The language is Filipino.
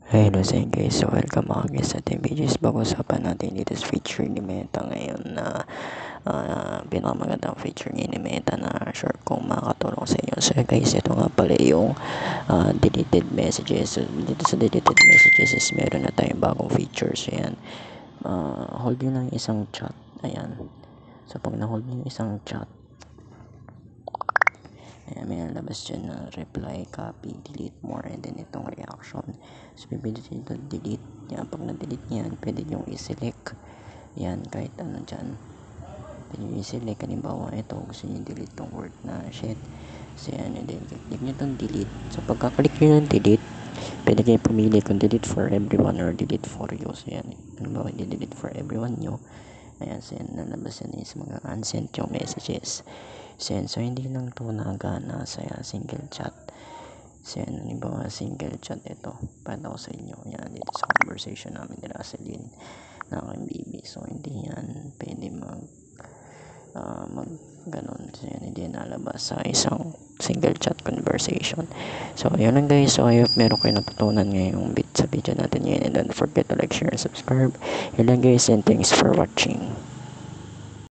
Hello sa inyo guys, so welcome mga guys sa ating videos. Pag-usapan natin dito sa feature ni Meta ngayon na pinakamagandang feature ni Meta na sure kung makakatulong sa inyo. So guys, ito nga pala yung deleted messages. So, dito sa deleted messages is meron na tayong bagong features. Ayan, hold nyo lang isang chat. Ayan, so pag na-hold nyo yung isang chat, ayan, may nalabas dyan na reply, copy, delete more, and then itong reaction. So, pipilitin dito delete. Yan, pag na-delete yan, pwede nyo i-select. Yan, kahit ano dyan. Pwede nyo i-select. Halimbawa, ito, gusto nyo delete tong word na shit. So, yan, and then click nyo itong delete. So, pagka-click nyo yung delete, pwede kayo pumili kung delete for everyone or delete for you. So, yan, halimbawa, delete for everyone nyo. Ayan, so yan, nalabas yan is mga unsent yung messages. So yan, so hindi lang to nagana sa single chat. So yan, halimbawa single chat ito, para ko sa inyo. Yan, dito sa conversation namin nila sa Lynn na aking baby. So hindi yan pwede mag ganun. So yan, hindi nalabas sa isang single chat conversation. So yun lang guys, so I hope meron kayo natutunan ngayong bit sa video natin ngayon, and don't forget to like, share, and subscribe. Yun lang guys, and thanks for watching.